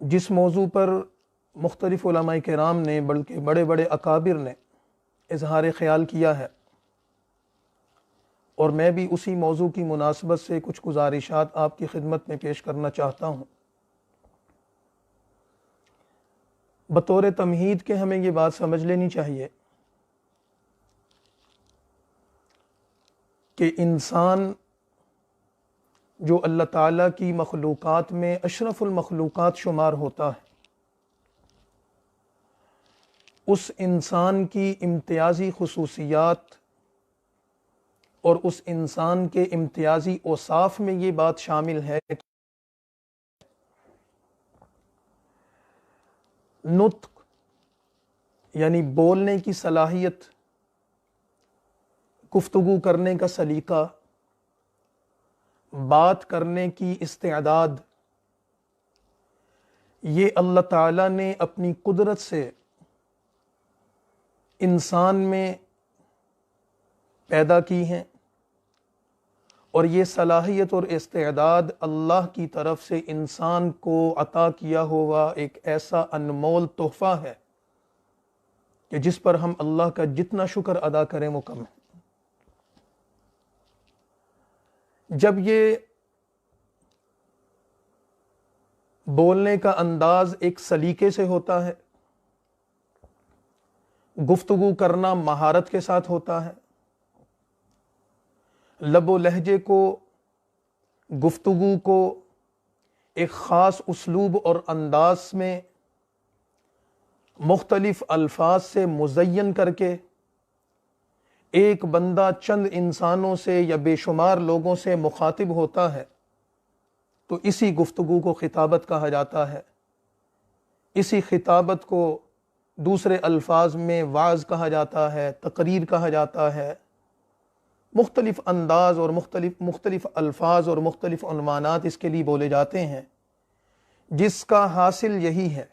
جس موضوع پر مختلف علماء کرام نے بلکہ بڑے بڑے اکابر نے اظہار خیال کیا ہے، اور میں بھی اسی موضوع کی مناسبت سے کچھ گزارشات آپ کی خدمت میں پیش کرنا چاہتا ہوں۔ بطور تمہید کے ہمیں یہ بات سمجھ لینی چاہیے کہ انسان جو اللہ تعالیٰ کی مخلوقات میں اشرف المخلوقات شمار ہوتا ہے، اس انسان کی امتیازی خصوصیات اور اس انسان کے امتیازی اوصاف میں یہ بات شامل ہے کہ نطق یعنی بولنے کی صلاحیت، گفتگو کرنے کا سلیقہ، بات کرنے کی استعداد، یہ اللہ تعالیٰ نے اپنی قدرت سے انسان میں پیدا کی ہیں، اور یہ صلاحیت اور استعداد اللہ کی طرف سے انسان کو عطا کیا ہوا ایک ایسا انمول تحفہ ہے کہ جس پر ہم اللہ کا جتنا شکر ادا کریں وہ کم ہے۔ جب یہ بولنے کا انداز ایک سلیقے سے ہوتا ہے، گفتگو کرنا مہارت کے ساتھ ہوتا ہے، لب و لہجے کو، گفتگو کو ایک خاص اسلوب اور انداز میں مختلف الفاظ سے مزین کر کے ایک بندہ چند انسانوں سے یا بے شمار لوگوں سے مخاطب ہوتا ہے تو اسی گفتگو کو خطابت کہا جاتا ہے۔ اسی خطابت کو دوسرے الفاظ میں وعظ کہا جاتا ہے، تقریر کہا جاتا ہے۔ مختلف انداز اور مختلف الفاظ اور مختلف عنوانات اس کے لیے بولے جاتے ہیں، جس کا حاصل یہی ہے،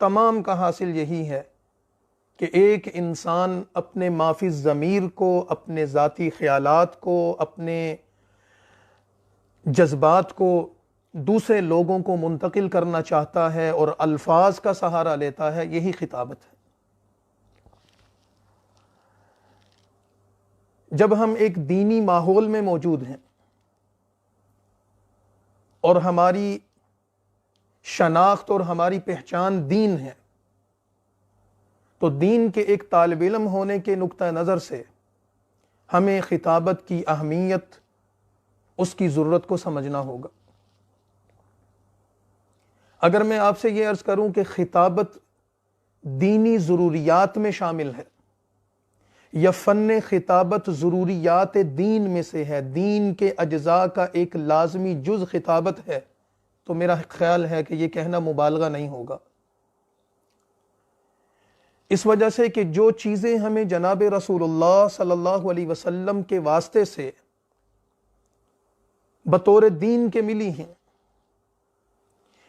تمام کا حاصل یہی ہے کہ ایک انسان اپنے ما فی الضمیر کو، اپنے ذاتی خیالات کو، اپنے جذبات کو دوسرے لوگوں کو منتقل کرنا چاہتا ہے اور الفاظ کا سہارا لیتا ہے، یہی خطابت ہے۔ جب ہم ایک دینی ماحول میں موجود ہیں اور ہماری شناخت اور ہماری پہچان دین ہے، تو دین کے ایک طالب علم ہونے کے نقطہ نظر سے ہمیں خطابت کی اہمیت، اس کی ضرورت کو سمجھنا ہوگا۔ اگر میں آپ سے یہ عرض کروں کہ خطابت دینی ضروریات میں شامل ہے یا فن خطابت ضروریات دین میں سے ہے، دین کے اجزاء کا ایک لازمی جز خطابت ہے، تو میرا خیال ہے کہ یہ کہنا مبالغہ نہیں ہوگا۔ اس وجہ سے کہ جو چیزیں ہمیں جناب رسول اللہ صلی اللہ علیہ وسلم کے واسطے سے بطور دین کے ملی ہیں،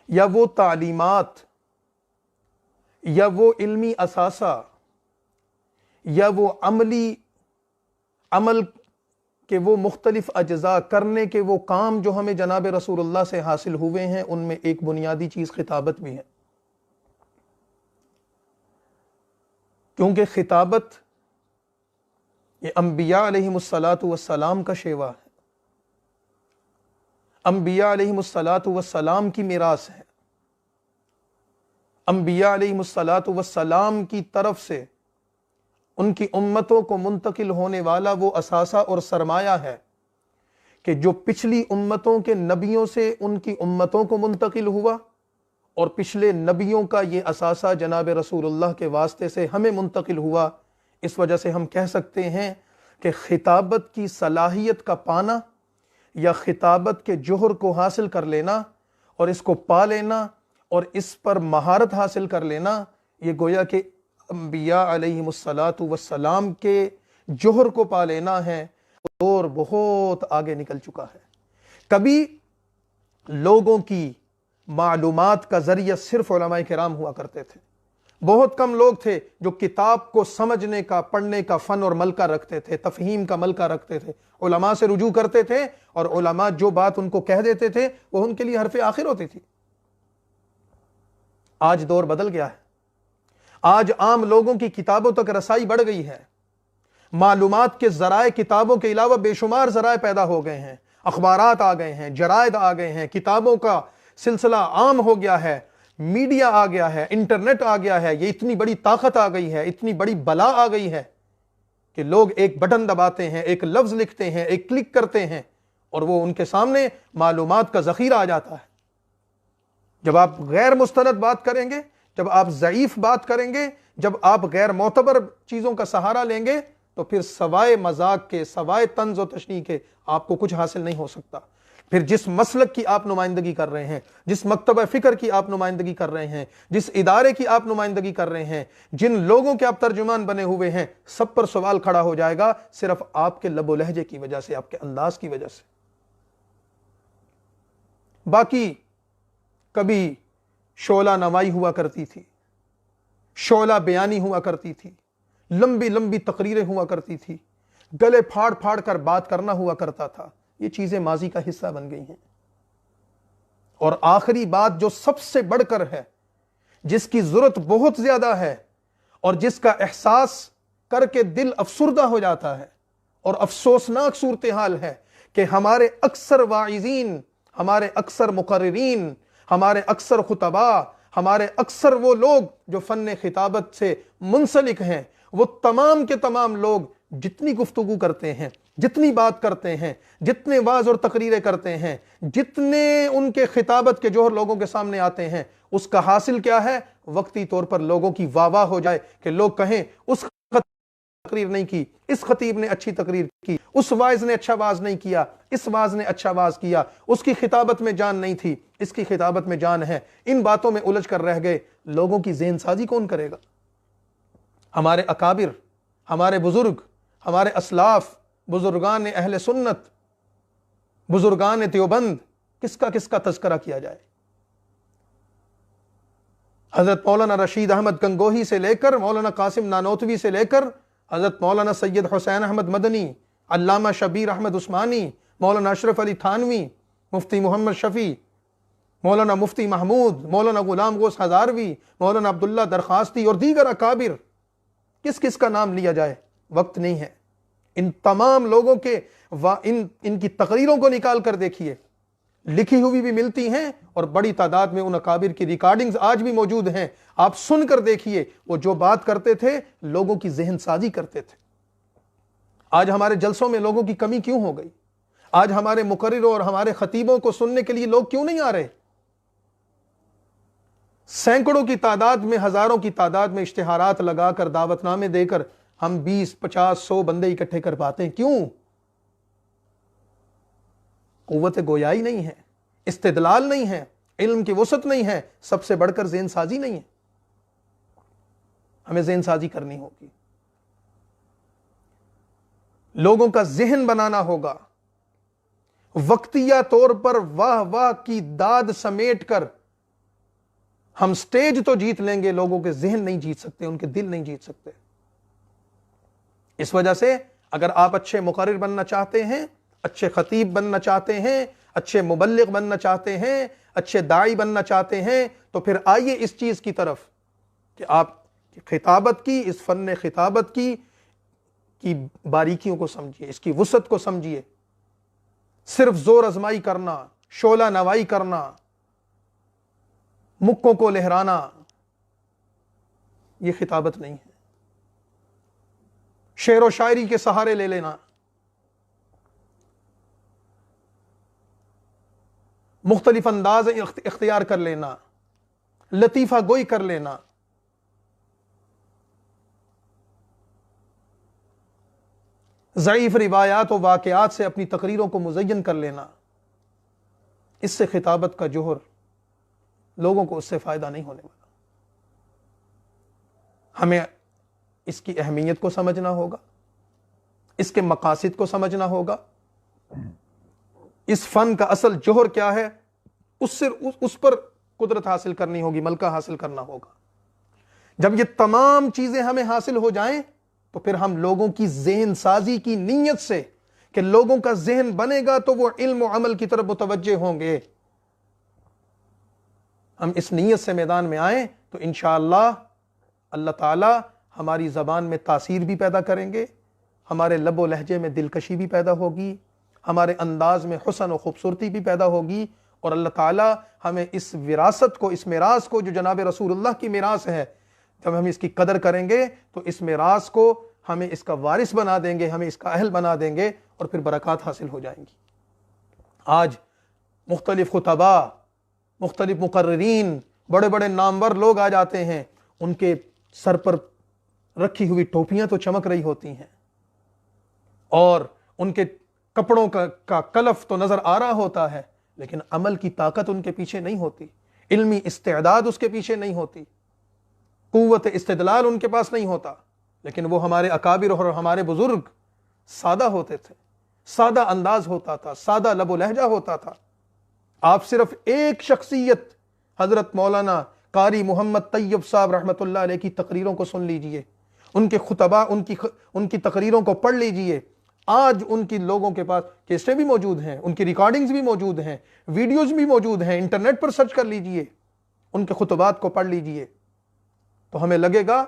یا وہ تعلیمات، یا وہ علمی اثاثہ، یا وہ عمل کے وہ مختلف اجزاء کرنے کے وہ کام جو ہمیں جناب رسول اللہ سے حاصل ہوئے ہیں، ان میں ایک بنیادی چیز خطابت بھی ہے۔ کیونکہ خطابت یہ انبیاء علیہم السلام کا شیوا ہے، انبیاء علیہم السلام کی میراث ہے، انبیاء علیہم السلام کی طرف سے ان کی امتوں کو منتقل ہونے والا وہ اثاثہ اور سرمایہ ہے کہ جو پچھلی امتوں کے نبیوں سے ان کی امتوں کو منتقل ہوا، اور پچھلے نبیوں کا یہ اثاثہ جناب رسول اللہ کے واسطے سے ہمیں منتقل ہوا۔ اس وجہ سے ہم کہہ سکتے ہیں کہ خطابت کی صلاحیت کا پانا یا خطابت کے جوہر کو حاصل کر لینا اور اس کو پا لینا اور اس پر مہارت حاصل کر لینا، یہ گویا کہ انبیاء علیہم السلام کے جوہر کو پا لینا ہے، اور بہت آگے نکل چکا ہے۔ کبھی لوگوں کی معلومات کا ذریعہ صرف علماء کرام ہوا کرتے تھے، بہت کم لوگ تھے جو کتاب کو سمجھنے کا، پڑھنے کا فن اور ملکہ رکھتے تھے، تفہیم کا ملکہ رکھتے تھے، علماء سے رجوع کرتے تھے، اور علماء جو بات ان کو کہہ دیتے تھے وہ ان کے لیے حرف آخر ہوتی تھی۔ آج دور بدل گیا ہے. آج عام لوگوں کی کتابوں تک رسائی بڑھ گئی ہے. معلومات کے ذرائع کتابوں کے علاوہ بے شمار ذرائع پیدا ہو گئے ہیں. اخبارات آ گئے ہیں، جرائد آ گئے ہیں، کتابوں کا سلسلہ عام ہو گیا ہے، میڈیا آ گیا ہے، انٹرنیٹ آ گیا ہے. یہ اتنی بڑی طاقت آ گئی ہے، اتنی بڑی بلا آ گئی ہے کہ لوگ ایک بٹن دباتے ہیں، ایک لفظ لکھتے ہیں، ایک کلک کرتے ہیں اور وہ ان کے سامنے معلومات کا ذخیرہ آ جاتا ہے. جب آپ غیر مستند بات کریں گے، جب آپ ضعیف بات کریں گے، جب آپ غیر معتبر چیزوں کا سہارا لیں گے تو پھر سوائے مذاق کے، سوائے طنز و تشنیع کے آپ کو کچھ حاصل نہیں ہو سکتا. پھر جس مسلک کی آپ نمائندگی کر رہے ہیں، جس مکتبہ فکر کی آپ نمائندگی کر رہے ہیں، جس ادارے کی آپ نمائندگی کر رہے ہیں، جن لوگوں کے آپ ترجمان بنے ہوئے ہیں، سب پر سوال کھڑا ہو جائے گا صرف آپ کے لب و لہجے کی وجہ سے، آپ کے انداز کی وجہ سے. باقی کبھی شعلہ نوائی ہوا کرتی تھی، شعلہ بیانی ہوا کرتی تھی، لمبی لمبی تقریریں ہوا کرتی تھی، گلے پھاڑ پھاڑ کر بات کرنا ہوا کرتا تھا. یہ چیزیں ماضی کا حصہ بن گئی ہیں. اور آخری بات جو سب سے بڑھ کر ہے، جس کی ضرورت بہت زیادہ ہے اور جس کا احساس کر کے دل افسردہ ہو جاتا ہے اور افسوسناک صورتحال ہے کہ ہمارے اکثر واعظین، ہمارے اکثر مقررین، ہمارے اکثر خطباء، ہمارے اکثر وہ لوگ جو فن خطابت سے منسلک ہیں، وہ تمام کے تمام لوگ جتنی گفتگو کرتے ہیں، جتنی بات کرتے ہیں، جتنے واعظ اور تقریریں کرتے ہیں، جتنے ان کے خطابت کے جوہر لوگوں کے سامنے آتے ہیں، اس کا حاصل کیا ہے؟ وقتی طور پر لوگوں کی واہ واہ ہو جائے کہ لوگ کہیں اس تقریر نہیں کی، اس خطیب نے اچھی تقریر کی، اس واعظ نے اچھا واعظ نہیں کیا، اس واعظ نے اچھا واعظ کیا، اس کی خطابت میں جان نہیں تھی، اس کی خطابت میں جان ہے. ان باتوں میں الجھ کر رہ گئے. لوگوں کی ذہن سازی کون کرے گا؟ ہمارے اکابر، ہمارے بزرگ، ہمارے اسلاف، بزرگان اہل سنت، بزرگان دیوبند، کس کا تذکرہ کیا جائے؟ حضرت مولانا رشید احمد گنگوہی سے لے کر مولانا قاسم نانوتوی سے لے کر حضرت مولانا سید حسین احمد مدنی، علامہ شبیر احمد عثمانی، مولانا اشرف علی تھانوی، مفتی محمد شفیع، مولانا مفتی محمود، مولانا غلام غوث ہزاروی، مولانا عبداللہ درخواستی اور دیگر اکابر، کس کا نام لیا جائے؟ وقت نہیں ہے. ان تمام لوگوں کے ان کی تقریروں کو نکال کر دیکھیے، لکھی ہوئی بھی ملتی ہیں اور بڑی تعداد میں ان اکابر کی ریکارڈنگز آج بھی موجود ہیں. آپ سن کر دیکھیے، وہ جو بات کرتے تھے لوگوں کی ذہن سازی کرتے تھے. آج ہمارے جلسوں میں لوگوں کی کمی کیوں ہو گئی؟ آج ہمارے مقرروں اور ہمارے خطیبوں کو سننے کے لیے لوگ کیوں نہیں آ رہے؟ سینکڑوں کی تعداد میں، ہزاروں کی تعداد میں اشتہارات لگا کر، دعوت نامے دے کر ہم 20، 50، 100 بندے اکٹھے کر پاتے ہیں. کیوں؟ قوت گویائی نہیں ہے، استدلال نہیں ہے، علم کی وسعت نہیں ہے، سب سے بڑھ کر ذہن سازی نہیں ہے. ہمیں ذہن سازی کرنی ہوگی، لوگوں کا ذہن بنانا ہوگا. وقتیہ طور پر واہ واہ کی داد سمیٹ کر ہم سٹیج تو جیت لیں گے، لوگوں کے ذہن نہیں جیت سکتے، ان کے دل نہیں جیت سکتے. اس وجہ سے اگر آپ اچھے مقرر بننا چاہتے ہیں، اچھے خطیب بننا چاہتے ہیں، اچھے مبلغ بننا چاہتے ہیں، اچھے داعی بننا چاہتے ہیں، تو پھر آئیے اس چیز کی طرف کہ آپ خطابت کی، اس فن خطابت کی باریکیوں کو سمجھیے، اس کی وسعت کو سمجھیے. صرف زور ازمائی کرنا، شعلہ نوائی کرنا، مکوں کو لہرانا، یہ خطابت نہیں ہے. شعر و شاعری کے سہارے لے لینا، مختلف انداز اختیار کر لینا، لطیفہ گوئی کر لینا، ضعیف روایات و واقعات سے اپنی تقریروں کو مزین کر لینا، اس سے خطابت کا جوہر، لوگوں کو اس سے فائدہ نہیں ہونے والا. ہمیں اس کی اہمیت کو سمجھنا ہوگا، اس کے مقاصد کو سمجھنا ہوگا، اس فن کا اصل جوہر کیا ہے، اس پر قدرت حاصل کرنی ہوگی، ملکہ حاصل کرنا ہوگا. جب یہ تمام چیزیں ہمیں حاصل ہو جائیں تو پھر ہم لوگوں کی ذہن سازی کی نیت سے کہ لوگوں کا ذہن بنے گا تو وہ علم و عمل کی طرف متوجہ ہوں گے. ہم اس نیت سے میدان میں آئیں تو انشاءاللہ اللہ تعالی ہماری زبان میں تاثیر بھی پیدا کریں گے، ہمارے لب و لہجے میں دلکشی بھی پیدا ہوگی، ہمارے انداز میں حسن و خوبصورتی بھی پیدا ہوگی، اور اللہ تعالی ہمیں اس وراثت کو، اس میراث کو جو جناب رسول اللہ کی میراث ہے، جب ہم اس کی قدر کریں گے تو اس میراث کو ہمیں اس کا وارث بنا دیں گے، ہمیں اس کا اہل بنا دیں گے، اور پھر برکات حاصل ہو جائیں گی۔ آج مختلف خطباء، مختلف مقررین، بڑے بڑے نامور لوگ آ جاتے ہیں، ان کے سر پر رکھی ہوئی ٹوپیاں تو چمک رہی ہوتی ہیں، اور ان کے کپڑوں کا کلف تو نظر آ رہا ہوتا ہے، لیکن عمل کی طاقت ان کے پیچھے نہیں ہوتی، علمی استعداد اس کے پیچھے نہیں ہوتی، قوت استدلال ان کے پاس نہیں ہوتا۔ لیکن وہ ہمارے اکابر اور ہمارے بزرگ سادہ ہوتے تھے، سادہ انداز ہوتا تھا، سادہ لب و لہجہ ہوتا تھا۔ آپ صرف ایک شخصیت حضرت مولانا قاری محمد طیب صاحب رحمۃ اللہ علیہ کی تقریروں کو سن لیجئے، ان کے خطباء، ان کی تقریروں کو پڑھ لیجئے۔ آج ان کی لوگوں کے پاس کیسٹیں بھی موجود ہیں، ان کی ریکارڈنگز بھی موجود ہیں، ویڈیوز بھی موجود ہیں، انٹرنیٹ پر سرچ کر لیجئے، ان کے خطبات کو پڑھ لیجئے، تو ہمیں لگے گا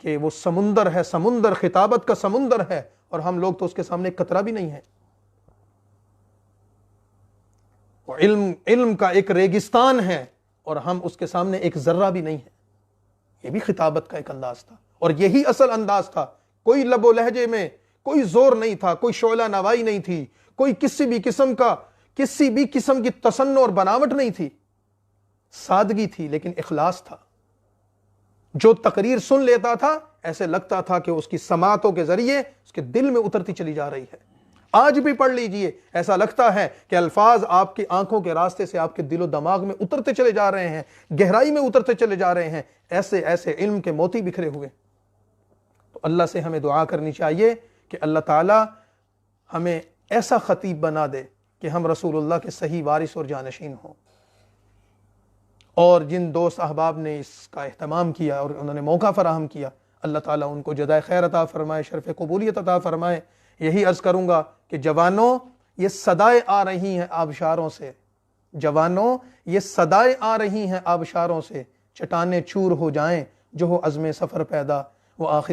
کہ وہ سمندر ہے، سمندر خطابت کا سمندر ہے، اور ہم لوگ تو اس کے سامنے قطرہ بھی نہیں ہے۔ وہ علم کا ایک ریگستان ہے، اور ہم اس کے سامنے ایک ذرہ بھی نہیں ہے۔ یہ بھی خطابت کا ایک انداز تھا، اور یہی اصل انداز تھا۔ کوئی لب و لہجے میں کوئی زور نہیں تھا، کوئی شعلہ نوائی نہیں تھی، کوئی کسی بھی قسم کی تصنع اور بناوٹ نہیں تھی، سادگی تھی، لیکن اخلاص تھا۔ جو تقریر سن لیتا تھا ایسے لگتا تھا کہ اس کی سماعتوں کے ذریعے اس کے دل میں اترتی چلی جا رہی ہے۔ آج بھی پڑھ لیجئے، ایسا لگتا ہے کہ الفاظ آپ کی آنکھوں کے راستے سے آپ کے دل و دماغ میں اترتے چلے جا رہے ہیں، گہرائی میں اترتے چلے جا رہے ہیں، ایسے ایسے علم کے موتی بکھرے ہوئے۔ تو اللہ سے ہمیں دعا کرنی چاہیے کہ اللہ تعالی ہمیں ایسا خطیب بنا دے کہ ہم رسول اللہ کے صحیح وارث اور جانشین ہوں۔ اور جن دوست احباب نے اس کا اہتمام کیا اور انہوں نے موقع فراہم کیا، اللہ تعالیٰ ان کو جزائے خیر عطا فرمائے، شرف قبولیت عطا فرمائے۔ یہی عرض کروں گا کہ جوانوں، یہ صدائیں آ رہی ہیں آبشاروں سے، جوانوں یہ صدائیں آ رہی ہیں آبشاروں سے، چٹانیں چور ہو جائیں جو ہو عزم سفر پیدا، وہ آخر